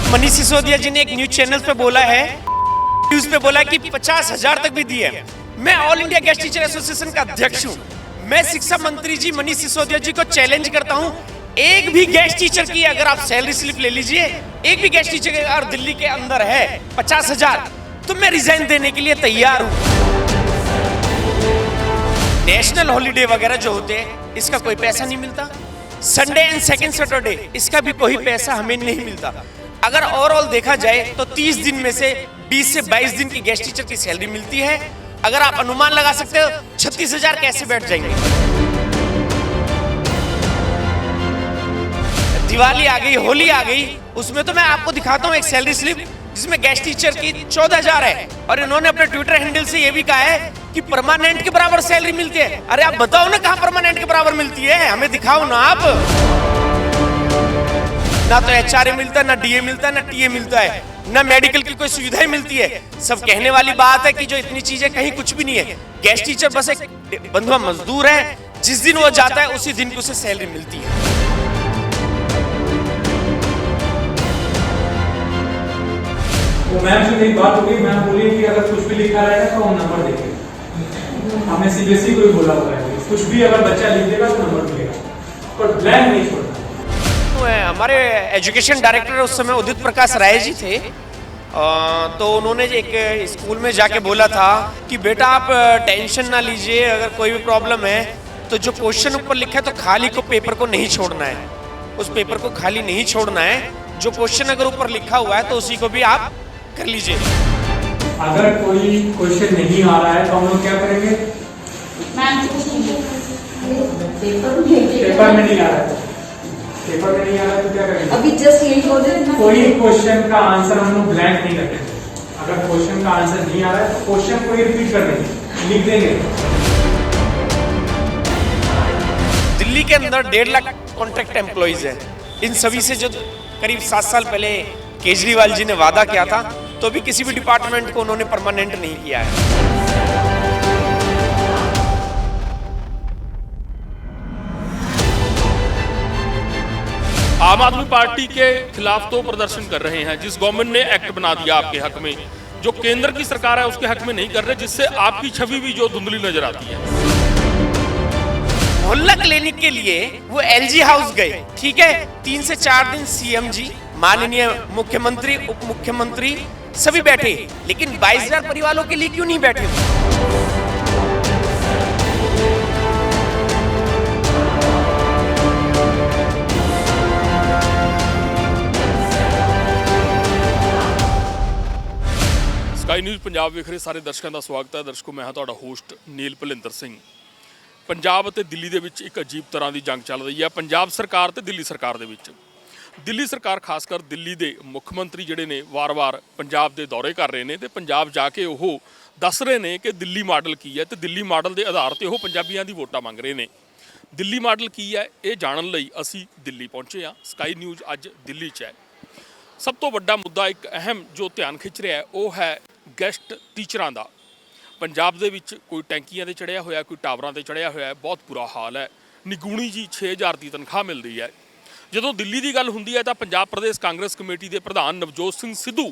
मनीष सिसोदिया जी ने एक news channel पे बोला है, न्यूज पे बोला है कि 50,000 तक भी दिए। मैं all India guest teacher association का अध्यक्ष हूँ। मैं शिक्षा मंत्री जी मनीष सिसोदिया जी को चैलेंज करता हूँ, एक भी गेस्ट टीचर की अगर आप सैलरी स्लिप ले लीजिए, एक भी गेस्ट टीचर अगर दिल्ली के अंदर है 50,000, तो मैं रिजाइन देने के लिए तैयार हूँ। नेशनल हॉलीडे वगैरह जो होते हैं, इसका कोई पैसा नहीं मिलता। संडे एंड सेकंड सैटरडे, इसका भी कोई पैसा हमें नहीं मिलता। अगर ओवरऑल देखा जाए तो 30 दिन में से 20 से 22 दिन की गेस्ट टीचर की सैलरी मिलती है। अगर आप अनुमान लगा सकते हो 36,000 कैसे बैठ जाएंगे। दिवाली आ गई, होली आ गई, उसमें तो मैं आपको दिखाता हूँ एक सैलरी स्लिप जिसमें गेस्ट टीचर की 14,000 है, और इन्होंने अपने ट्विटर हैंडल से ये भी कहा है कि परमानेंट के बराबर सैलरी मिलती है। अरे आप बताओ ना, कहाँ परमानेंट के बराबर मिलती है, हमें दिखाओ ना आप। ना तो एचआरए मिलता है, ना डीए मिलता है, ना टीए मिलता है, ना मेडिकल की कोई सुविधाएं मिलती है। सब कहने वाली बात है कि जो इतनी चीजें कहीं कुछ भी नहीं है। गेस्ट टीचर बस एक बंधुआ मजदूर है, जिस दिन वो जाता है उसी दिन की उसे सैलरी मिलती है। तो मैम से मेरी बात होगी, मैम बोली कि अगर कुछ भी लिखा रहेगा तो हम नंबर देंगे। हमने सीबीएसई को भी बोला हुआ है, कुछ भी अगर बच्चा लिख देगा तो नंबर मिलेगा, पर ब्लैंक नहीं छोड़ना। हमारे एजुकेशन डायरेक्टर उस समय उदित प्रकाश राय जी थे, तो उन्होंने एक स्कूल में जाके बोला था कि बेटा आप टेंशन ना लीजिए, अगर कोई भी प्रॉब्लम है तो जो क्वेश्चन ऊपर लिखा है तो खाली को पेपर को नहीं छोड़ना है, उस पेपर को खाली नहीं छोड़ना है। जो क्वेश्चन अगर ऊपर लिखा हुआ है तो उसी को भी आप कर लीजिए। अगर कोई क्वेश्चन नहीं आ रहा है तो हम लोग क्या करेंगे? पेपर में नहीं आ रहा है, पेपर में नहीं आ रहा है तो क्या करेंगे? अभी जस्ट यही हो जाए, कोई क्वेश्चन का आंसर हम लोग ब्लैंक नहीं करते। अगर क्वेश्चन का आंसर नहीं आ रहा है तो क्वेश्चन को ही रिपीट कर देंगे, लिख देंगे। दिल्ली के अंदर 1.5 लाख कॉन्ट्रैक्ट एम्प्लॉइज हैं। इन सभी से जो करीब 7 साल पहले केजरीवाल जी ने वादा किया था, तो भी किसी भी डिपार्टमेंट को उन्होंने परमानेंट नहीं किया है। आम आदमी पार्टी के खिलाफ तो प्रदर्शन कर रहे हैं, जिस गवर्नमेंट ने एक्ट बना दिया आपके हक में, जो केंद्र की सरकार है उसके हक में नहीं कर रहे, जिससे आपकी छवि भी जो धुंधली नजर आती है। मोहल्ला क्लिनिक के लिए वो एलजी हाउस गए, ठीक है, 3 से 4 दिन सीएम जी, माननीय मुख्यमंत्री, उप मुख्यमंत्री सभी बैठे, लेकिन 22,000 परिवारों के लिए क्यों नहीं बैठे? स्काई न्यूज़ पंजाब ਵੇਖ ਰਹੇ ਸਾਰੇ ਦਰਸ਼ਕਾਂ ਦਾ ਸਵਾਗਤ ਹੈ। ਦਰਸ਼ਕੋ, ਮੈਂ ਹਾਂ ਤੁਹਾਡਾ ਹੋਸਟ ਨੀਲ ਭਲਿੰਦਰ ਸਿੰਘ। ਪੰਜਾਬ ਅਤੇ ਦਿੱਲੀ ਦੇ ਵਿੱਚ ਇੱਕ ਅਜੀਬ ਤਰ੍ਹਾਂ ਦੀ ਜੰਗ ਚੱਲ ਰਹੀ ਹੈ, ਪੰਜਾਬ ਸਰਕਾਰ ਤੇ ਦਿੱਲੀ ਸਰਕਾਰ ਦੇ ਵਿੱਚ। ਦਿੱਲੀ ਸਰਕਾਰ ਖਾਸ ਕਰ ਦਿੱਲੀ ਦੇ ਮੁੱਖ ਮੰਤਰੀ ਜਿਹੜੇ ਨੇ ਵਾਰ-ਵਾਰ ਪੰਜਾਬ ਦੇ ਦੌਰੇ ਕਰ ਰਹੇ ਨੇ ਤੇ ਪੰਜਾਬ ਜਾ ਕੇ ਉਹ ਦੱਸ ਰਹੇ ਨੇ ਕਿ ਦਿੱਲੀ ਮਾਡਲ ਕੀ ਹੈ ਤੇ ਦਿੱਲੀ ਮਾਡਲ ਦੇ ਆਧਾਰ ਤੇ ਉਹ ਪੰਜਾਬੀਆਂ ਦੀ ਵੋਟਾਂ ਮੰਗ ਰਹੇ ਨੇ। ਦਿੱਲੀ ਮਾਡਲ ਕੀ ਹੈ ਇਹ ਜਾਣਨ ਲਈ ਅਸੀਂ ਦਿੱਲੀ ਪਹੁੰਚੇ ਹਾਂ। ਸਕਾਈ ਨਿਊਜ਼ ਅੱਜ ਦਿੱਲੀ 'ਚ ਹੈ। ਸਭ ਤੋਂ ਵੱਡਾ ਮੁੱਦਾ, ਇੱਕ ਅਹਿਮ ਜੋ ਧਿਆਨ ਖਿੱਚ ਰਿਹਾ ਉਹ ਹੈ ਗੈਸਟ ਟੀਚਰਾਂ ਦਾ। ਪੰਜਾਬ ਦੇ ਵਿੱਚ ਕੋਈ ਟੈਂਕੀਆਂ 'ਤੇ ਚੜ੍ਹਿਆ ਹੋਇਆ, ਕੋਈ ਟਾਵਰਾਂ 'ਤੇ ਚੜ੍ਹਿਆ ਹੋਇਆ, ਬਹੁਤ ਬੁਰਾ ਹਾਲ ਹੈ। ਨਿਗੂਣੀ ਜੀ 6,000 ਦੀ ਤਨਖਾਹ ਮਿਲਦੀ ਹੈ। ਜਦੋਂ ਦਿੱਲੀ ਦੀ ਗੱਲ ਹੁੰਦੀ ਹੈ ਤਾਂ ਪੰਜਾਬ ਪ੍ਰਦੇਸ਼ ਕਾਂਗਰਸ ਕਮੇਟੀ ਦੇ ਪ੍ਰਧਾਨ ਨਵਜੋਤ ਸਿੰਘ ਸਿੱਧੂ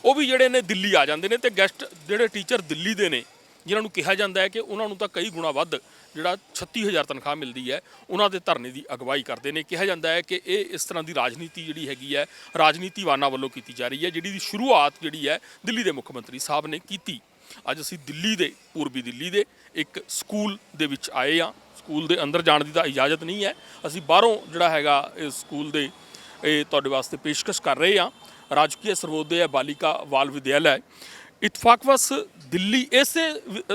ਉਹ ਵੀ ਜਿਹੜੇ ਨੇ ਦਿੱਲੀ ਆ ਜਾਂਦੇ ਨੇ, ਤੇ ਗੈਸਟ ਜਿਹੜੇ ਟੀਚਰ ਦਿੱਲੀ ਦੇ ਨੇ, ਜਿਨ੍ਹਾਂ ਨੂੰ ਕਿਹਾ ਜਾਂਦਾ ਹੈ ਕਿ ਉਹਨਾਂ ਨੂੰ ਤਾਂ ਕਈ ਗੁਣਾ ਵੱਧ ਜਿਹੜਾ 36,000 ਤਨਖਾਹ ਮਿਲਦੀ ਹੈ, ਉਹਨਾਂ ਦੇ ਧਰਨੇ ਦੀ ਅਗਵਾਈ ਕਰਦੇ ਨੇ। ਕਿਹਾ ਜਾਂਦਾ ਹੈ ਕਿ ਇਹ ਇਸ ਤਰ੍ਹਾਂ ਦੀ ਰਾਜਨੀਤੀ ਜਿਹੜੀ ਹੈਗੀ ਹੈ, ਰਾਜਨੀਤੀਵਾਨਾਂ ਵੱਲੋਂ ਕੀਤੀ ਜਾ ਰਹੀ ਹੈ, ਜਿਹੜੀ ਦੀ ਸ਼ੁਰੂਆਤ ਜਿਹੜੀ ਹੈ ਦਿੱਲੀ ਦੇ ਮੁੱਖ ਮੰਤਰੀ ਸਾਹਿਬ ਨੇ ਕੀਤੀ। ਅੱਜ ਅਸੀਂ ਦਿੱਲੀ ਦੇ, ਪੂਰਬੀ ਦਿੱਲੀ ਦੇ ਇੱਕ ਸਕੂਲ ਦੇ ਵਿੱਚ ਆਏ ਹਾਂ। ਸਕੂਲ ਦੇ ਅੰਦਰ ਜਾਣ ਦੀ ਤਾਂ ਇਜਾਜ਼ਤ ਨਹੀਂ ਹੈ, ਅਸੀਂ ਬਾਹਰੋਂ ਜਿਹੜਾ ਹੈਗਾ ਇਸ ਸਕੂਲ ਦੇ ਇਹ ਤੁਹਾਡੇ ਵਾਸਤੇ ਪੇਸ਼ਕਸ਼ ਕਰ ਰਹੇ ਹਾਂ। ਰਾਜਕੀय ਸਰਵੋਦय ਬਾਲਿਕਾ ਬਾਲ ਵਿਦਿਆਲਾ ਇਤਫਾਕਵਸ ਦਿੱਲੀ ਇਸੇ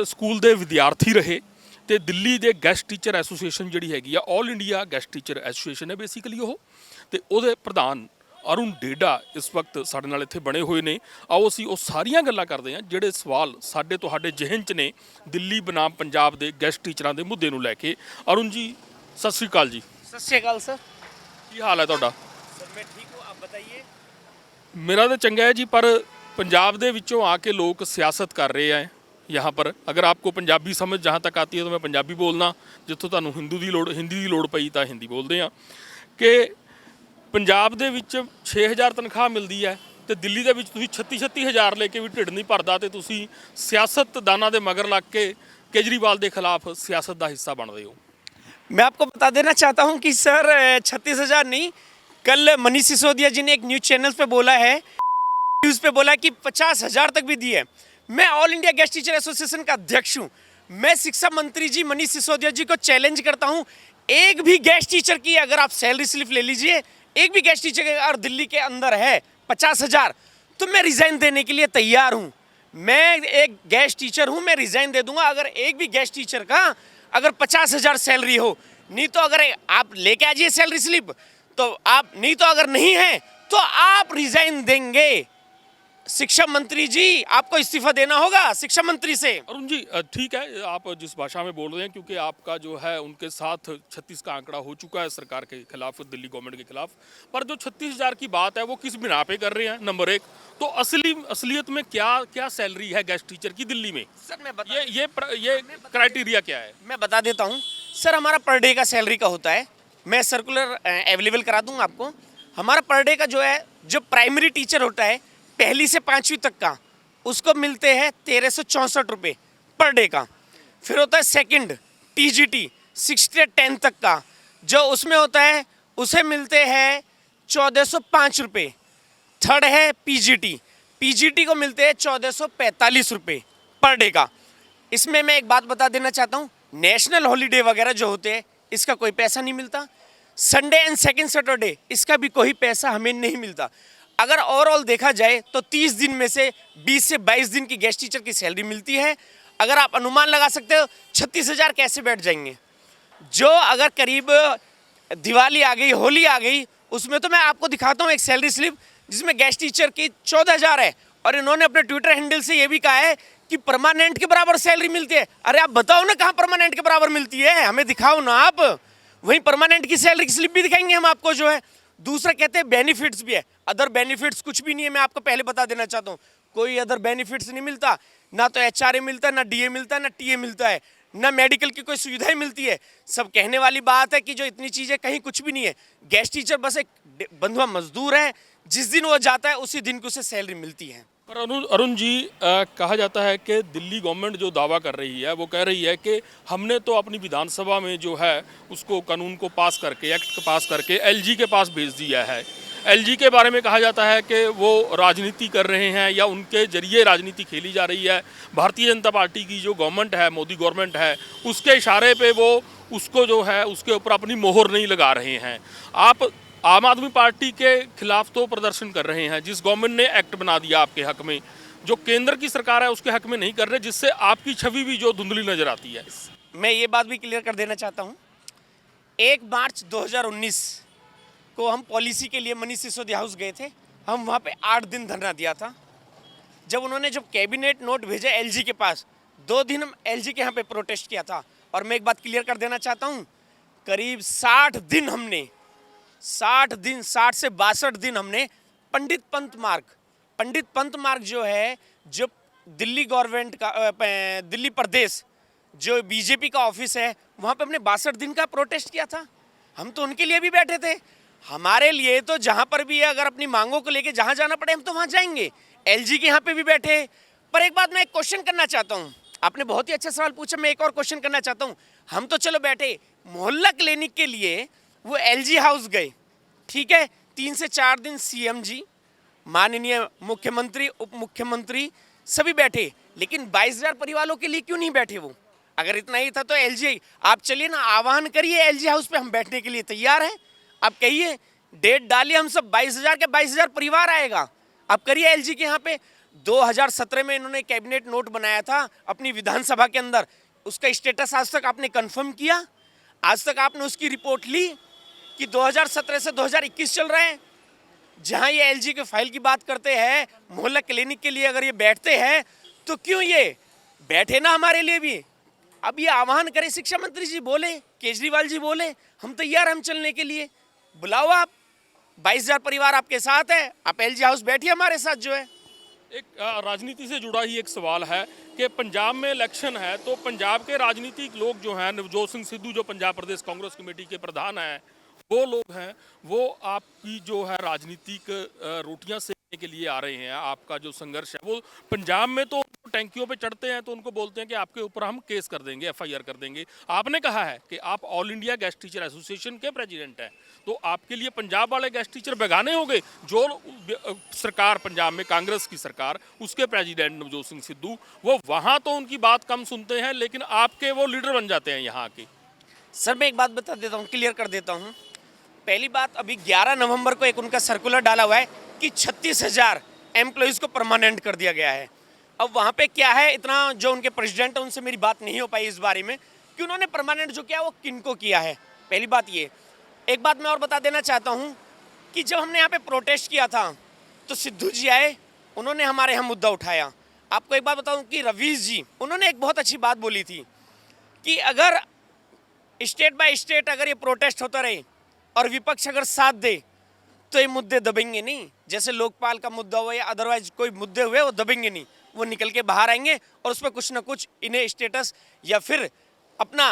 ਸਕੂਲ ਦੇ ਵਿਦਿਆਰਥੀ ਰਹੇ, ਤੇ ਦਿੱਲੀ ਦੇ ਗੈਸਟ ਟੀਚਰ ਐਸੋਸੀਏਸ਼ਨ ਜਿਹੜੀ ਹੈਗੀ ਆ, all India guest teacher association ਹੈ ਬੇਸਿਕਲੀ ਉਹ, ਤੇ ਉਹਦੇ ਪ੍ਰਧਾਨ ਅਰੁਣ ਡੇਡਾ ਇਸ ਵਕਤ ਸਾਡੇ ਨਾਲ ਇੱਥੇ ਬਣੇ ਹੋਏ ਨੇ। ਆਓ ਅਸੀਂ ਉਹ ਸਾਰੀਆਂ ਗੱਲਾਂ ਕਰਦੇ ਹਾਂ ਜਿਹੜੇ ਸਵਾਲ ਸਾਡੇ ਤੁਹਾਡੇ ਜ਼ਿਹਨ 'ਚ ਨੇ ਦਿੱਲੀ ਬਨਾਮ ਪੰਜਾਬ ਦੇ ਗੈਸਟ ਟੀਚਰਾਂ ਦੇ ਮੁੱਦੇ ਨੂੰ ਲੈ ਕੇ। ਅਰੁਣ ਜੀ, ਸਤਿ ਸ਼੍ਰੀ ਅਕਾਲ ਜੀ। ਸਤਿ ਸ਼੍ਰੀ ਅਕਾਲ ਸਰ। ਕੀ ਹਾਲ ਹੈ ਤੁਹਾਡਾ? सर मैं ठीक हूँ, आप बताइए। मेरा तो चंगा है जी, पर पंजाब ਦੇ ਵਿੱਚੋਂ ਆ ਕੇ ਲੋਕ ਸਿਆਸਤ ਕਰ ਰਹੇ ਹੈ यहाँ पर। अगर आपको पंजाबी समझ जहाँ तक आती है तो मैं पंजाबी बोलना, जितों तुहानूं हिंदी की लोड़ पई तो हिंदी बोलते हैं कि ਪੰਜਾਬ ਦੇ ਵਿੱਚ 6000 ਤਨਖਾਹ ਮਿਲਦੀ ਹੈ ਤੇ ਦਿੱਲੀ ਦੇ ਵਿੱਚ ਤੁਸੀਂ 36-36000 ਲੈ ਕੇ ਵੀ ਢਿੱਡ ਨਹੀਂ ਭਰਦਾ ਤੇ ਤੁਸੀਂ ਸਿਆਸਤਦਾਨਾਂ ਦੇ ਮਗਰ ਲੱਗ ਕੇ ਕੇਜਰੀਵਾਲ ਦੇ ਖਿਲਾਫ ਸਿਆਸਤ ਦਾ ਹਿੱਸਾ ਬਣਦੇ ਹੋ। मैं आपको बता देना चाहता हूं कि सर 36,000 नहीं, कल मनीष सिसोदिया जी ने एक न्यूज़ चैनल पे बोला है, न्यूज़ पे बोला कि 50,000 तक भी दिए। मैं all India guest teacher association का अध्यक्ष हूं। मैं शिक्षा मंत्री जी मनीष सिसोदिया जी को चैलेंज करता हूं, एक भी गेस्ट टीचर की अगर आप सैलरी स्लिप ले लीजिए, एक भी गेस्ट टीचर अगर दिल्ली के अंदर है 50,000, तो मैं रिज़ाइन देने के लिए तैयार हूँ। मैं एक गेस्ट टीचर हूँ, मैं रिज़ाइन दे दूंगा अगर एक भी गेस्ट टीचर का अगर 50,000 सैलरी हो। नहीं तो अगर आप लेके आ जाइए सैलरी स्लिप, तो आप नहीं तो अगर नहीं है तो आप रिजाइन देंगे। शिक्षा मंत्री जी आपको इस्तीफा देना होगा शिक्षा मंत्री से। अरुण जी ठीक है, आप जिस भाषा में बोल रहे हैं, क्योंकि आपका जो है उनके साथ 36 का आंकड़ा हो चुका है सरकार के खिलाफ, दिल्ली गवर्नमेंट के खिलाफ। पर जो 36,000 की बात है वो किस बिना पे कर रहे हैं, नंबर एक। तो असलियत में क्या क्या सैलरी है गेस्ट टीचर की दिल्ली में? सर मैं ये क्राइटेरिया क्या है? मैं बता देता हूँ सर, हमारा पर डे का सैलरी का होता है, मैं सर्कुलर अवेलेबल करा दूंगा आपको। हमारा पर डे का जो है, जो प्राइमरी टीचर होता है पहली से 5वीं तक का, उसको मिलते हैं 1364 रुपये पर डे का। फिर होता है सेकंड टीजीटी 6 से 10 तक का, जो उसमें होता है उसे मिलते हैं 1405 रुपये। थर्ड है पीजीटी, पीजीटी को मिलते हैं 1445 रुपये पर डे का। इसमें मैं एक बात बता देना चाहता हूँ, नेशनल हॉलीडे वगैरह जो होते हैं इसका कोई पैसा नहीं मिलता। संडे एंड सेकंड सैटरडे इसका भी कोई पैसा हमें नहीं मिलता। अगर ओवरऑल देखा जाए तो 30 दिन में से 20 से 22 दिन की गेस्ट टीचर की सैलरी मिलती है। अगर आप अनुमान लगा सकते हो 36,000 कैसे बैठ जाएंगे। जो अगर करीब दिवाली आ गई, होली आ गई, उसमें तो मैं आपको दिखाता हूँ एक सैलरी स्लिप जिसमें गेस्ट टीचर की 14,000 है, और इन्होंने अपने ट्विटर हैंडल से ये भी कहा है कि परमानेंट के बराबर सैलरी मिलती है। अरे आप बताओ ना कहाँ परमानेंट के बराबर मिलती है, हमें दिखाओ ना आप। वहीं परमानेंट की सैलरी की स्लिप भी दिखाएंगे हम आपको जो है। दूसरा कहते हैं बेनिफिट्स भी है, अदर बेनिफिट्स कुछ भी नहीं है। मैं आपको पहले बता देना चाहता हूँ, कोई अदर बेनिफिट्स नहीं मिलता, ना तो एचआरए मिलता है, ना डीए मिलता है, ना टीए मिलता है, ना मेडिकल की कोई सुविधाएं मिलती है। सब कहने वाली बात है कि जो इतनी चीज़ें कहीं कुछ भी नहीं है। गेस्ट टीचर बस एक बंधुआ मजदूर है, जिस दिन वो जाता है उसी दिन को उसे सैलरी मिलती है। पर अरुण जी कहा जाता है कि दिल्ली गवर्नमेंट जो दावा कर रही है वो कह रही है कि हमने तो अपनी विधानसभा में जो है उसको कानून को पास करके, एक्ट को पास करके एलजी के पास भेज दिया है। एलजी के बारे में कहा जाता है कि वो राजनीति कर रहे हैं या उनके जरिए राजनीति खेली जा रही है। भारतीय जनता पार्टी की जो गवर्नमेंट है, मोदी गवर्नमेंट है, उसके इशारे पे वो उसको जो है उसके ऊपर अपनी मोहर नहीं लगा रहे हैं। आप आम आदमी पार्टी के खिलाफ तो प्रदर्शन कर रहे हैं, जिस गवर्नमेंट ने एक्ट बना दिया आपके हक में, जो केंद्र की सरकार है उसके हक में नहीं कर रहे, जिससे आपकी छवि भी जो धुंधली नजर आती है। मैं ये बात भी क्लियर कर देना चाहता हूँ, 1 मार्च 2019 को हम पॉलिसी के लिए मनीष सिसोदिया हाउस गए थे। हम वहाँ पे 8 दिन धरना दिया था। जब उन्होंने जब कैबिनेट नोट भेजा एलजी के पास, 2 दिन हम एलजी के यहाँ पे प्रोटेस्ट किया था। और मैं एक बात क्लियर कर देना चाहता हूँ, करीब 60 दिन हमने 60 से 62 दिन हमने पंडित पंत मार्ग जो है, जो दिल्ली गवर्नमेंट का दिल्ली प्रदेश जो बीजेपी का ऑफिस है, वहाँ पे हमने 62 दिन का प्रोटेस्ट किया था। हम तो उनके लिए भी बैठे थे। हमारे लिए तो जहाँ पर भी है, अगर अपनी मांगों को लेके जहाँ जाना पड़े हम तो वहाँ जाएंगे। एलजी के यहाँ पे भी बैठे। पर एक बात मैं एक क्वेश्चन करना चाहता हूँ, आपने बहुत ही अच्छा सवाल पूछा, मैं एक और क्वेश्चन करना चाहता हूँ। हम तो चलो बैठे, मोहल्ला क्लिनिक के लिए वो एलजी हाउस गए, ठीक है, 3 से 4 दिन सीएम जी, माननीय मुख्यमंत्री, उप मुख्यमंत्री सभी बैठे, लेकिन 22,000 परिवारों के लिए क्यों नहीं बैठे वो? अगर इतना ही था तो एलजी, आप चलिए ना, आह्वान करिए एलजी हाउस पे, हम बैठने के लिए तैयार हैं। आप कहिए, डेट डालिए, हम सब 22,000 के 22,000 परिवार आएगा, आप करिए एलजी के यहाँ पे। 2017 में इन्होंने कैबिनेट नोट बनाया था अपनी विधानसभा के अंदर, उसका स्टेटस आज तक आपने कंफर्म किया? आज तक आपने उसकी रिपोर्ट ली कि 2017 से 2021 चल रहा है? जहां ये एलजी के फाइल की बात करते हैं, मोहल्ला क्लिनिक के लिए अगर ये बैठते हैं तो क्यों ये बैठे ना हमारे लिए भी? अब ये आह्वान करें, शिक्षा मंत्री जी बोले, केजरीवाल जी बोले, हम तैयार, हम चलने के लिए। बुलाओ आप, 22,000 परिवार आपके साथ है, आप एलजी हाउस बैठिए हमारे साथ जो है। एक राजनीति से जुड़ा ही एक सवाल है कि पंजाब में इलेक्शन है, तो पंजाब के राजनीतिक लोग जो हैं, नवजोत सिंह सिद्धू जो पंजाब प्रदेश कांग्रेस कमेटी के प्रधान हैं, वो लोग हैं वो आपकी जो है राजनीतिक रोटियां सेकने के लिए आ रहे हैं। आपका जो संघर्ष है वो पंजाब में तो टैंकियों पे चढ़ते हैं तो उनको बोलते हैं कि आपके ऊपर हम केस कर देंगे, एफआईआर कर देंगे। आपने कहा है कि आप all India guest teacher association के प्रेसिडेंट हैं, तो आपके लिए पंजाब वाले गेस्ट टीचर बेगाने हो गए। जो सरकार पंजाब में कांग्रेस की सरकार, उसके प्रेसिडेंट नवजोत सिंह सिद्धू, वो वहाँ तो उनकी बात कम सुनते हैं लेकिन आपके वो लीडर बन जाते हैं यहाँ के। सर मैं एक बात बता देता हूँ, क्लियर कर देता हूँ। पहली बात, अभी 11 नवंबर को एक उनका सर्कुलर डाला हुआ है कि 36,000 एम्प्लॉयज़ को परमानेंट कर दिया गया है। अब वहाँ पे क्या है, इतना जो उनके प्रेसिडेंट है उनसे मेरी बात नहीं हो पाई इस बारे में कि उन्होंने परमानेंट जो किया वो किनको किया है। पहली बात ये। एक बात मैं और बता देना चाहता हूँ कि जब हमने यहाँ पे प्रोटेस्ट किया था तो सिद्धू जी आए, उन्होंने हमारे यहाँ मुद्दा उठाया। आपको एक बात बताऊँ कि रवीश जी, उन्होंने एक बहुत अच्छी बात बोली थी कि अगर स्टेट बाय स्टेट अगर ये प्रोटेस्ट होता रहे और विपक्ष अगर साथ दे तो ये मुद्दे दबेंगे नहीं। जैसे लोकपाल का मुद्दा हुआ या अदरवाइज कोई मुद्दे हुए वो दबेंगे नहीं, वो निकल के बाहर आएंगे और उसमें कुछ ना कुछ इन्हें स्टेटस या फिर अपना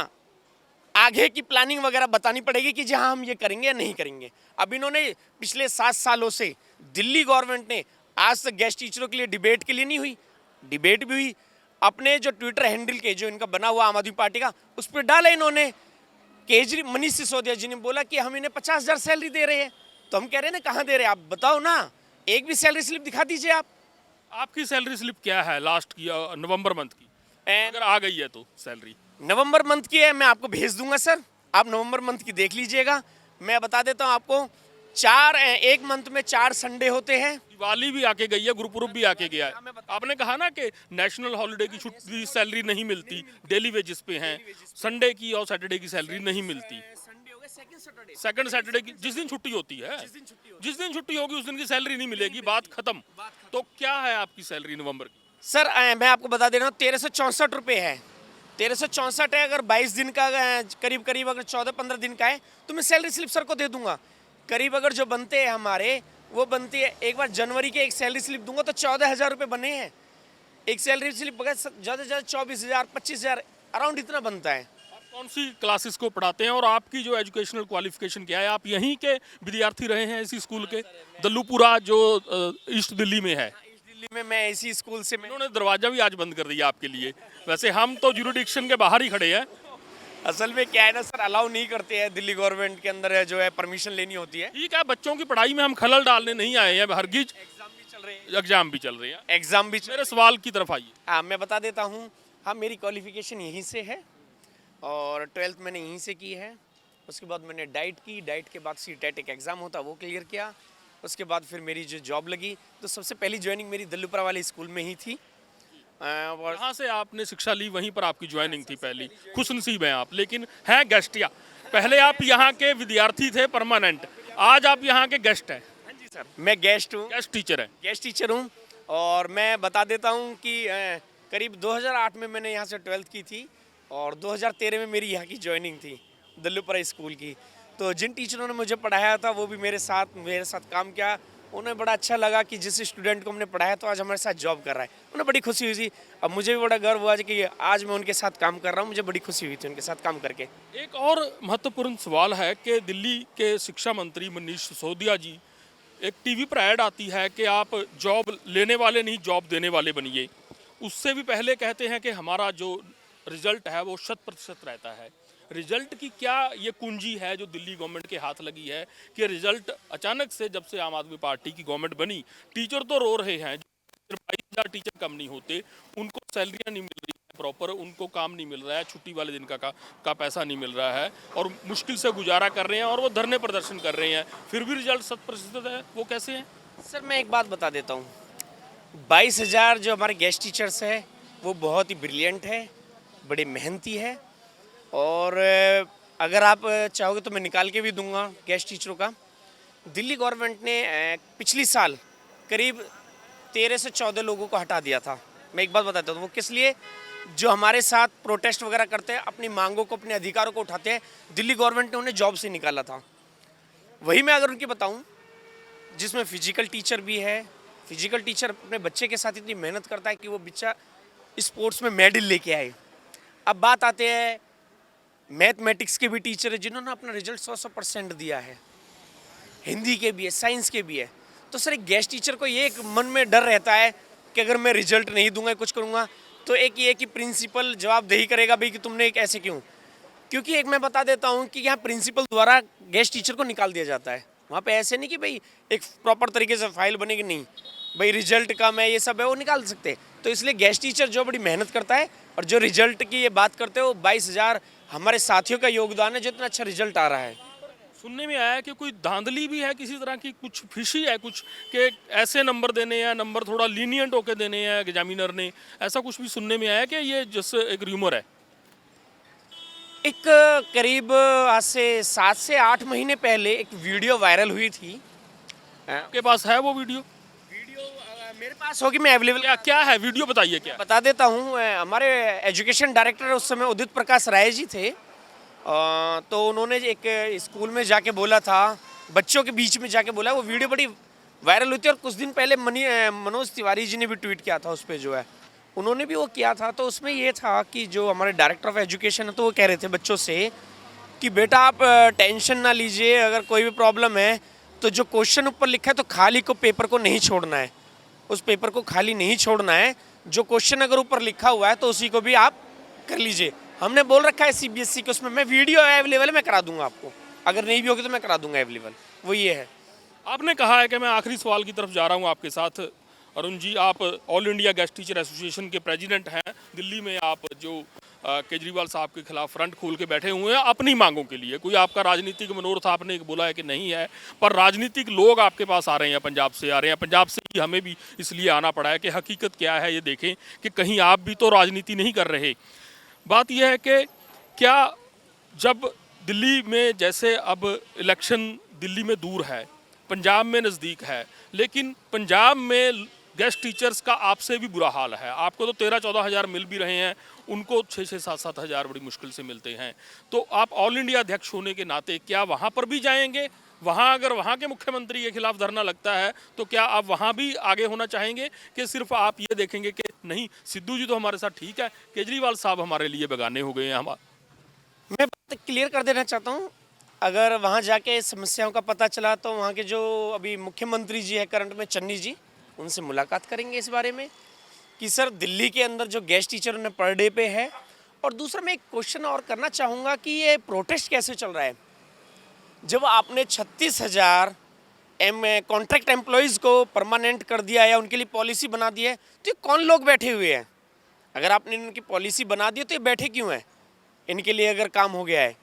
आगे की प्लानिंग वगैरह बतानी पड़ेगी कि जहां हम ये करेंगे या नहीं करेंगे। अब इन्होंने पिछले 7 सालों से दिल्ली गवर्नमेंट ने आज तक गेस्ट टीचरों के लिए डिबेट के लिए नहीं हुई, डिबेट भी हुई अपने जो ट्विटर हैंडल के जो इनका बना हुआ आम आदमी पार्टी का उस पर डाला इन्होंने। मनीष सिसोदिया जी ने बोला कि हम इन्हें 50,000 सैलरी दे रहे हैं, तो हम कह रहे हैं ना कहाँ दे रहे हैं, आप बताओ ना, एक भी सैलरी स्लिप दिखा दीजिए आप। आपकी सैलरी स्लिप क्या है लास्ट की, नवंबर मंथ की, अगर आ गई है तो सैलरी? नवंबर मंथ की है, मैं आपको भेज दूंगा सर, आप नवंबर मंथ की देख लीजिएगा। मैं बता देता हूँ आपको, एक मंथ में 4 संडे होते हैं। दिवाली भी आके गई है, गुरुपुरब भी आके गया है। आपने कहा ना कि नेशनल हॉलिडे की छुट्टी सैलरी नहीं मिलती, डेली वेजेस पे हैं, संडे की और सैटरडे की सैलरी नहीं मिलती। सेकंड सैटरडे की जिस दिन छुट्टी होती है, जिस दिन छुट्टी होगी उस दिन की सैलरी नहीं मिलेगी, बात खत्म। तो क्या है आपकी सैलरी नवंबर की? सर मैं आपको बता दे रहा हूँ 1364 रुपये है। 1364 है, अगर 22 दिन का करीब करीब अगर 14-15 दिन का है तो मैं सैलरी स्लिप सर को दे दूंगा। करीब अगर जो बनते हैं हमारे वो बनती है, एक बार जनवरी के एक सैलरी स्लिप दूंगा तो 14,000 रुपये बने हैं। एक सैलरी स्लिप बगैर ज़्यादा से ज़्यादा 24,000 25,000 अराउंड इतना बनता है। आप कौन सी क्लासेस को पढ़ाते हैं और आपकी जो एजुकेशनल क्वालिफिकेशन क्या है? आप यहीं के विद्यार्थी रहे हैं इसी स्कूल के? दल्लूपुरा जो ईस्ट दिल्ली में है, दिल्ली में मैं इसी स्कूल से उन्होंने दरवाजा भी आज बंद कर दिया आपके लिए। वैसे हम तो ज्यूरिडिक्शन के बाहर ही खड़े हैं। असल में क्या है ना सर, अलाउ नहीं करते हैं दिल्ली गवर्नमेंट के अंदर, जो है परमिशन लेनी होती है। ठीक है, बच्चों की पढ़ाई में हम खलल डालने नहीं आए हैं, हरगिज एग्जाम भी चल रहे हैं, एग्जाम भी चल रहे हैं। एग्जाम भी मेरे सवाल की तरफ आइए। हाँ मैं बता देता हूँ। हाँ मेरी क्वालिफिकेशन यहीं से है और 12th मैंने यहीं से की है। उसके बाद मैंने डाइट की, डाइट के बाद सीटेट एक एग्ज़ाम होता वो क्लियर किया। उसके बाद फिर मेरी जो जॉब लगी तो सबसे पहली ज्वाइनिंग मेरी दल्लूपुरा वाले स्कूल में ही थी। और कहाँ से आपने शिक्षा ली, वहीं पर आपकी ज्वाइनिंग थी पहली? खुशनसीब हैं आप, लेकिन हैं गेस्टिया। पहले आप यहाँ के विद्यार्थी थे परमानेंट, आज आप यहाँ के गेस्ट हैं। हाँ जी सर, मैं गेस्ट हूँ, गेस्ट टीचर हैं। गेस्ट टीचर हूँ। और मैं बता देता हूँ कि करीब 2008 में मैंने यहाँ से 12th की थी और 2013 में मेरी यहाँ की ज्वाइनिंग थी दल्लूपुरा स्कूल की। तो जिन टीचरों ने मुझे पढ़ाया था वो भी मेरे साथ काम किया। उन्हें बड़ा अच्छा लगा कि जिस स्टूडेंट को हमने पढ़ाया तो आज हमारे साथ जॉब कर रहा है, उन्हें बड़ी खुशी हुई थी। अब मुझे भी बड़ा गर्व हुआ कि आज मैं उनके साथ काम कर रहा हूँ, मुझे बड़ी खुशी हुई थी उनके साथ काम करके। एक और महत्वपूर्ण सवाल है कि दिल्ली के शिक्षा मंत्री मनीष सिसोदिया जी, एक टीवी पर ऐड आती है कि आप जॉब लेने वाले नहीं जॉब देने वाले बनिए। उससे भी पहले कहते हैं कि हमारा जो रिजल्ट है वो 100% रहता है। रिजल्ट की क्या ये कुंजी है जो दिल्ली गवर्नमेंट के हाथ लगी है कि रिजल्ट अचानक से जब से आम आदमी पार्टी की गवर्नमेंट बनी, टीचर तो रो रहे हैं, 22,000 टीचर कम नहीं होते, उनको सैलरियाँ नहीं मिल रही है प्रॉपर, उनको काम नहीं मिल रहा है, छुट्टी वाले दिन का पैसा नहीं मिल रहा है और मुश्किल से गुजारा कर रहे हैं और वो धरने प्रदर्शन कर रहे हैं, फिर भी रिजल्ट 100% है। वो कैसे हैं? सर मैं एक बात बता देता हूँ, 22,000 जो हमारे गेस्ट टीचर्स हैं वो बहुत ही ब्रिलियंट है, बड़े मेहनती है। और अगर आप चाहोगे तो मैं निकाल के भी दूंगा गेस्ट टीचरों का। दिल्ली गवर्नमेंट ने पिछली साल करीब 13 से 14 लोगों को हटा दिया था। मैं एक बात बताता हूँ वो किस लिए, जो हमारे साथ प्रोटेस्ट वगैरह करते हैं, अपनी मांगों को, अपने अधिकारों को उठाते हैं, दिल्ली गवर्नमेंट ने उन्हें जॉब से निकाला था। वही मैं अगर उनकी बताऊँ, जिसमें फिजिकल टीचर भी है, फिजिकल टीचर अपने बच्चे के साथ इतनी मेहनत करता है कि वो बच्चा स्पोर्ट्स में मेडल लेके आए। अब बात आते हैं मैथमेटिक्स के भी टीचर है जिन्होंने अपना रिजल्ट 100% दिया है, हिंदी के भी है, साइंस के भी है। तो सर एक गेस्ट टीचर को ये एक मन में डर रहता है कि अगर मैं रिजल्ट नहीं दूंगा, कुछ करूंगा, तो एक ये कि प्रिंसिपल जवाबदेही करेगा भाई कि तुमने एक ऐसे क्यों। क्योंकि एक मैं बता देता हूँ कि यहाँ प्रिंसिपल द्वारा गेस्ट टीचर को निकाल दिया जाता है। वहाँ पे ऐसे नहीं कि भाई एक प्रॉपर तरीके से फाइल बनेगी, नहीं भाई रिजल्ट कम है ये सब है वो निकाल सकते। तो इसलिए गेस्ट टीचर जो बड़ी मेहनत करता है और जो रिजल्ट की ये बात करते हो 22,000 हमारे साथियों का योगदान है जो इतना अच्छा रिजल्ट आ रहा है। सुनने में आया कि कोई धांधली भी है किसी तरह की, कुछ फिशी है कुछ कि ऐसे नंबर देने हैं, नंबर थोड़ा लीनियंट होके देने हैं एग्जामिनर ने, ऐसा कुछ भी सुनने में आया कि ये जैसे एक र्यूमर है? एक करीब आज से 7 से 8 महीने पहले एक वीडियो वायरल हुई थी। आपके पास है वो वीडियो? मेरे पास होगी, मैं अवेलेबल क्या क्या है वीडियो, बताइए क्या है? बता देता हूँ। हमारे एजुकेशन डायरेक्टर उस समय उदित प्रकाश राय जी थे। तो उन्होंने एक स्कूल में जाके बोला था, बच्चों के बीच में जाके बोला, वो वीडियो बड़ी वायरल हुई थी। और कुछ दिन पहले मनोज तिवारी जी ने भी ट्वीट किया था उस पर, जो है उन्होंने भी वो किया था। तो उसमें ये था कि जो हमारे डायरेक्टर ऑफ एजुकेशन है, तो वो कह रहे थे बच्चों से कि बेटा आप टेंशन ना लीजिए, अगर कोई भी प्रॉब्लम है तो जो क्वेश्चन ऊपर लिखा है तो खाली को पेपर को नहीं छोड़ना है, उस पेपर को खाली नहीं छोड़ना है। जो क्वेश्चन अगर ऊपर लिखा हुआ है तो उसी को भी आप कर लीजिए। हमने बोल रखा है सीबीएसई के उसमें, मैं वीडियो अवेलेबल है, मैं करा दूंगा आपको, अगर नहीं भी होगी तो मैं करा दूंगा अवेलेबल। वो ये है। आपने कहा है कि मैं आखिरी सवाल की तरफ जा रहा हूँ आपके साथ। अरुण जी, आप all India guest teacher association के प्रेसिडेंट हैं। दिल्ली में आप जो केजरीवाल साहब के खिलाफ फ्रंट खोल के बैठे हुए हैं अपनी मांगों के लिए, कोई आपका राजनीतिक मनोरथ आपने बोला है कि नहीं है, पर राजनीतिक लोग आपके पास आ रहे हैं, पंजाब से आ रहे हैं। पंजाब से ही हमें भी इसलिए आना पड़ा है कि हकीकत क्या है ये देखें कि कहीं आप भी तो राजनीति नहीं कर रहे। बात यह है कि क्या जब दिल्ली में जैसे अब इलेक्शन दिल्ली में दूर है, पंजाब में नज़दीक है, लेकिन पंजाब में गेस्ट टीचर्स का आपसे भी बुरा हाल है। आपको तो 13-14 हज़ार मिल भी रहे हैं, उनको 6-7 हज़ार बड़ी मुश्किल से मिलते हैं। तो आप ऑल इंडिया अध्यक्ष होने के नाते क्या वहाँ पर भी जाएंगे? वहाँ अगर वहाँ के मुख्यमंत्री के खिलाफ धरना लगता है तो क्या आप वहाँ भी आगे होना चाहेंगे कि सिर्फ आप ये देखेंगे कि नहीं सिद्धू जी तो हमारे साथ ठीक है, केजरीवाल साहब हमारे लिए बेगाने हो गए हैं? मैं बात क्लियर कर देना चाहता हूँ, अगर वहाँ जाके समस्याओं का पता चला तो वहाँ के जो अभी मुख्यमंत्री जी है करंट में, चन्नी जी, उनसे मुलाकात करेंगे इस बारे में कि सर दिल्ली के अंदर जो गेस्ट टीचर उन्हें पर डे पे है। और दूसरा मैं एक क्वेश्चन और करना चाहूँगा कि ये प्रोटेस्ट कैसे चल रहा है। जब आपने 36,000 कॉन्ट्रैक्ट एम्प्लॉयज़ को परमानेंट कर दिया है, उनके लिए पॉलिसी बना दी है, तो ये कौन लोग बैठे हुए हैं? अगर आपने इनकी पॉलिसी बना दी है तो ये बैठे क्यों हैं? इनके लिए अगर काम हो गया है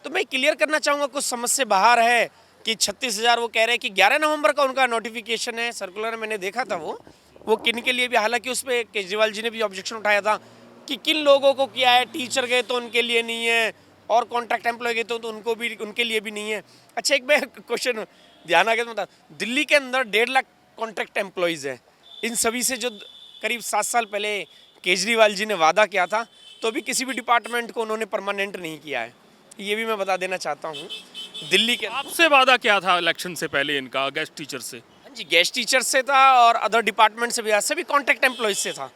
तो मैं क्लियर करना चाहूँगा, कुछ समझ से बाहर है कि 36,000 वो कह रहे हैं कि 11 नवंबर का उनका नोटिफिकेशन है, सर्कुलर मैंने देखा था वो किन के लिए भी, हालांकि उस पर केजरीवाल जी ने भी ऑब्जेक्शन उठाया था कि किन लोगों को किया है, टीचर गए तो उनके लिए नहीं है और कॉन्ट्रैक्ट एम्प्लॉय गए तो उनको भी, उनके लिए भी नहीं है। अच्छा एक मैं क्वेश्चन ध्यान आ गया तो बता, दिल्ली के अंदर 1.5 लाख कॉन्ट्रैक्ट एम्प्लॉयज़ हैं। इन सभी से जो करीब 7 साल पहले केजरीवाल जी ने वादा किया था, तो अभी किसी भी डिपार्टमेंट को उन्होंने परमानेंट नहीं किया है, ये भी मैं बता देना चाहता हूँ। दिल्ली के आपसे वादा क्या था इलेक्शन से पहले इनका गेस्ट टीचर से? हाँ जी, गेस्ट टीचर से था और अदर डिपार्टमेंट से भी, सभी कॉन्ट्रैक्ट एम्प्लॉयज से था।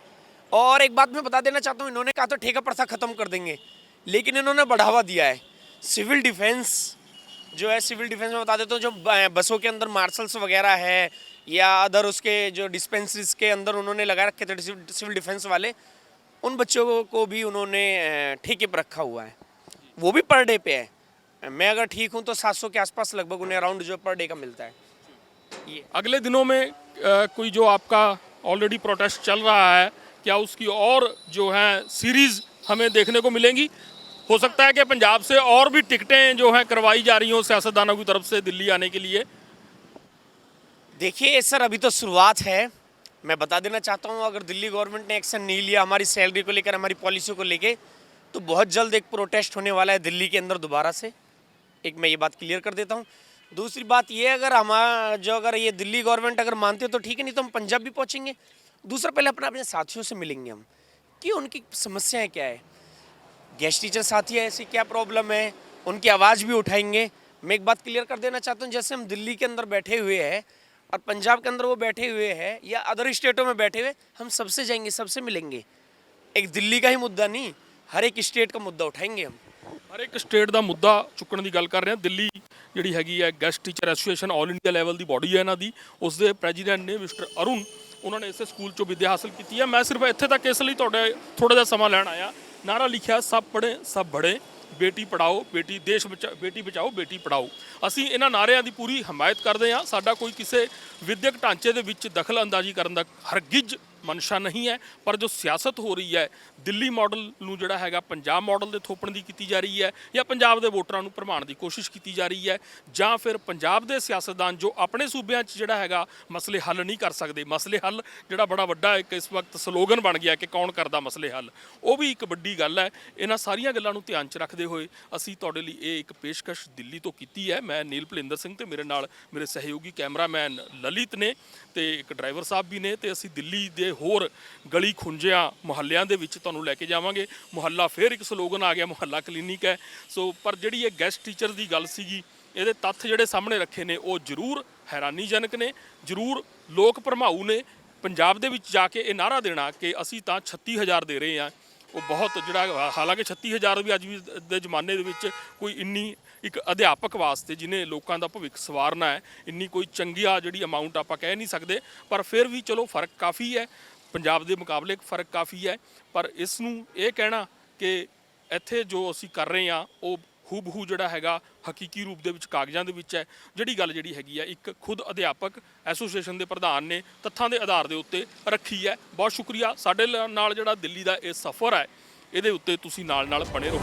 और एक बात मैं बता देना चाहता हूँ, इन्होंने कहा तो ठेका प्रथा खत्म कर देंगे, लेकिन इन्होंने बढ़ावा दिया है। सिविल डिफेंस जो है, सिविल डिफेंस में बता देता हूँ, जो बसों के अंदर मार्शल्स वगैरह है या अदर उसके जो डिस्पेंसरीज के अंदर उन्होंने लगा रखे थे सिविल डिफेंस वाले, उन बच्चों को भी उन्होंने ठेके पर रखा हुआ है, वो भी पर डे पे है। मैं अगर ठीक हूँ तो 700 के आसपास लगभग उन्हें अराउंड जो पर डे का मिलता है। ये अगले दिनों में कोई जो आपका ऑलरेडी प्रोटेस्ट चल रहा है, क्या उसकी और जो है सीरीज हमें देखने को मिलेंगी? हो सकता है कि पंजाब से और भी टिकटें जो हैं करवाई जा रही हों सियासतदानों की तरफ से दिल्ली आने के लिए। देखिए सर, अभी तो शुरुआत है। मैं बता देना चाहता हूँ, अगर दिल्ली गवर्नमेंट ने एक्शन नहीं लिया हमारी सैलरी को लेकर, हमारी पॉलिसी को लेकर, तो बहुत जल्द एक प्रोटेस्ट होने वाला है दिल्ली के अंदर दोबारा से। एक मैं ये बात क्लियर कर देता हूँ। दूसरी बात ये, अगर ये दिल्ली गवर्नमेंट अगर मानते हो तो ठीक है, नहीं तो हम पंजाब भी पहुँचेंगे। दूसरा पहले अपने साथियों से मिलेंगे हम कि उनकी समस्याएं क्या है, गेस्ट टीचर साथी है ऐसी क्या प्रॉब्लम है, उनकी आवाज़ भी उठाएंगे। मैं एक बात क्लियर कर देना चाहता हूँ, जैसे हम दिल्ली के अंदर बैठे हुए हैं और पंजाब के अंदर वो बैठे हुए हैं या अदर स्टेटों में बैठे हुए, हम सबसे जाएंगे, सबसे मिलेंगे। एक दिल्ली का ही मुद्दा नहीं, हर एक स्टेट का मुद्दा उठाएंगे हम। ਹਰ ਇੱਕ ਸਟੇਟ ਦਾ ਮੁੱਦਾ ਚੁੱਕਣ ਦੀ ਗੱਲ ਕਰ ਰਹੇ ਹਾਂ। ਦਿੱਲੀ ਜਿਹੜੀ ਹੈਗੀ ਹੈ guest teacher association all India level ਦੀ ਬਾਡੀ ਹੈ ਇਹਨਾਂ ਦੀ, ਉਸ ਦੇ ਪ੍ਰੈਜ਼ੀਡੈਂਟ ਨੇ ਮਿਸਟਰ ਅਰੁਣ। ਉਹਨਾਂ ਨੇ ਇਸੇ ਸਕੂਲ ਚੋਂ ਵਿੱਦਿਆ ਹਾਸਲ ਕੀਤੀ ਹੈ। ਮੈਂ ਸਿਰਫ ਇੱਥੇ ਤੱਕ ਇਸ ਲਈ ਤੁਹਾਡੇ ਥੋੜਾ ਜਿਹਾ ਸਮਾਂ ਲੈਣ ਆਇਆ। ਨਾਰਾ ਲਿਖਿਆ ਸਭ ਪੜ੍ਹੇ ਸਭ ਬੜੇ, ਬੇਟੀ ਪੜਾਓ ਬੇਟੀ ਬੇਟੀ ਬਚਾਓ ਬੇਟੀ ਪੜਾਓ। ਅਸੀਂ ਇਹਨਾਂ ਨਾਰਿਆਂ ਦੀ ਪੂਰੀ ਹਮਾਇਤ ਕਰਦੇ ਹਾਂ। ਸਾਡਾ ਕੋਈ ਕਿਸੇ ਵਿਦਿਅਕ ਢਾਂਚੇ ਦੇ ਵਿੱਚ ਦਖਲ ਅੰਦਾਜ਼ੀ ਕਰਨ ਦਾ ਹਰਗਿਜ਼ ਮਨਸ਼ਾ ਨਹੀਂ ਹੈ, ਪਰ ਜੋ ਸਿਆਸਤ ਹੋ ਰਹੀ ਹੈ ਦਿੱਲੀ ਮਾਡਲ ਨੂੰ ਜਿਹੜਾ ਹੈਗਾ ਪੰਜਾਬ ਮਾਡਲ ਦੇ ਥੋਪਣ ਦੀ ਕੀਤੀ ਜਾ ਰਹੀ ਹੈ, ਜਾਂ ਪੰਜਾਬ ਦੇ ਵੋਟਰਾਂ ਨੂੰ ਭਰਮਾਉਣ ਦੀ ਕੋਸ਼ਿਸ਼ ਕੀਤੀ ਜਾ ਰਹੀ ਹੈ, ਜਾਂ ਫਿਰ ਪੰਜਾਬ ਦੇ ਸਿਆਸਤਦਾਨ ਜੋ ਆਪਣੇ ਸੂਬਿਆਂ 'ਚ ਜਿਹੜਾ ਹੈਗਾ ਮਸਲੇ ਹੱਲ ਨਹੀਂ ਕਰ ਸਕਦੇ। ਮਸਲੇ ਹੱਲ ਜਿਹੜਾ ਬੜਾ ਵੱਡਾ ਇੱਕ ਇਸ ਵਕਤ ਸਲੋਗਨ ਬਣ ਗਿਆ ਕਿ ਕੌਣ ਕਰਦਾ ਮਸਲੇ ਹੱਲ, ਉਹ ਵੀ ਇੱਕ ਵੱਡੀ ਗੱਲ ਹੈ। ਇਹਨਾਂ ਸਾਰੀਆਂ ਗੱਲਾਂ ਨੂੰ ਧਿਆਨ 'ਚ ਰੱਖਦੇ ਹੋਏ ਅਸੀਂ ਤੁਹਾਡੇ ਲਈ ਇਹ ਇੱਕ ਪੇਸ਼ਕਸ਼ ਦਿੱਲੀ ਤੋਂ ਕੀਤੀ ਹੈ। ਮੈਂ ਨੀਲ ਭਲਿੰਦਰ ਸਿੰਘ ਤੇ ਮੇਰੇ ਨਾਲ ਮੇਰੇ ਸਹਿਯੋਗੀ ਕੈਮਰਾਮੈਨ ਲਲਿਤ ਨੇ ਤੇ ਇੱਕ ਡਰਾਈਵਰ ਸਾਹਿਬ ਵੀ ਨੇ, ਤੇ ਅਸੀਂ ਦਿੱਲੀ ਦੇ ਹੋਰ ਗਲੀ ਖੁੰਝਿਆਂ ਮੁਹੱਲਿਆਂ ਦੇ ਵਿੱਚ ਤੁਹਾਨੂੰ ਲੈ ਕੇ ਜਾਵਾਂਗੇ। ਮੁਹੱਲਾ ਫੇਰ ਇੱਕ ਸਲੋਗਨ ਆ ਗਿਆ, ਮੁਹੱਲਾ ਕਲੀਨਿਕ ਹੈ। ਸੋ ਪਰ ਜਿਹੜੀ ਇਹ ਗੈਸਟ ਟੀਚਰ ਦੀ ਗੱਲ ਸੀਗੀ, ਇਹਦੇ ਤੱਥ ਜਿਹੜੇ ਸਾਹਮਣੇ ਰੱਖੇ ਨੇ ਉਹ ਜ਼ਰੂਰ ਹੈਰਾਨੀਜਨਕ ਨੇ, ਜ਼ਰੂਰ ਲੋਕ ਭਰਮਾਊ ਨੇ। ਪੰਜਾਬ ਦੇ ਵਿੱਚ ਜਾ ਕੇ ਇਹ ਨਾਅਰਾ ਦੇਣਾ ਕਿ ਅਸੀਂ ਤਾਂ 36,000 ਦੇ ਰਹੇ ਹਾਂ, ਉਹ ਬਹੁਤ ਜਿਹੜਾ, ਹਾਲਾਂਕਿ 36,000 ਵੀ ਅੱਜ ਵੀ ਦੇ ਜ਼ਮਾਨੇ ਦੇ ਵਿੱਚ ਕੋਈ ਇੰਨੀ ਇੱਕ ਅਧਿਆਪਕ ਵਾਸਤੇ ਜਿਹਨੇ ਲੋਕਾਂ ਦਾ ਭਵਿੱਖ ਸਵਾਰਨਾ ਹੈ, ਇੰਨੀ ਕੋਈ ਚੰਗੀ ਜਿਹੜੀ ਅਮਾਊਂਟ ਆਪਾਂ ਕਹਿ ਨਹੀਂ ਸਕਦੇ। ਪਰ ਫਿਰ ਵੀ ਚਲੋ ਫਰਕ ਕਾਫੀ ਹੈ, ਪੰਜਾਬ ਦੇ ਮੁਕਾਬਲੇ ਫਰਕ ਕਾਫੀ ਹੈ। ਪਰ ਇਸ ਨੂੰ ਇਹ ਕਹਿਣਾ ਕਿ ਇੱਥੇ ਜੋ ਅਸੀਂ ਕਰ ਰਹੇ ਹਾਂ ਉਹ ਹੂਬਹੂ ਜਿਹੜਾ ਹੈਗਾ ਹਕੀਕੀ ਰੂਪ ਦੇ ਵਿੱਚ ਕਾਗਜ਼ਾਂ ਦੇ ਵਿੱਚ ਹੈ, ਜਿਹੜੀ ਹੈਗੀ ਹੈ ਇੱਕ ਖੁਦ ਅਧਿਆਪਕ ਐਸੋਸੀਏਸ਼ਨ ਦੇ ਪ੍ਰਧਾਨ ਨੇ ਤੱਥਾਂ ਦੇ ਆਧਾਰ ਦੇ ਉੱਤੇ ਰੱਖੀ ਹੈ। ਬਹੁਤ ਸ਼ੁਕਰੀਆ। ਸਾਡੇ ਨਾਲ ਜਿਹੜਾ ਦਿੱਲੀ ਦਾ ਇਹ ਸਫ਼ਰ ਹੈ ਇਹਦੇ ਉੱਤੇ ਤੁਸੀਂ ਨਾਲ ਬਣੇ ਰਹੋ।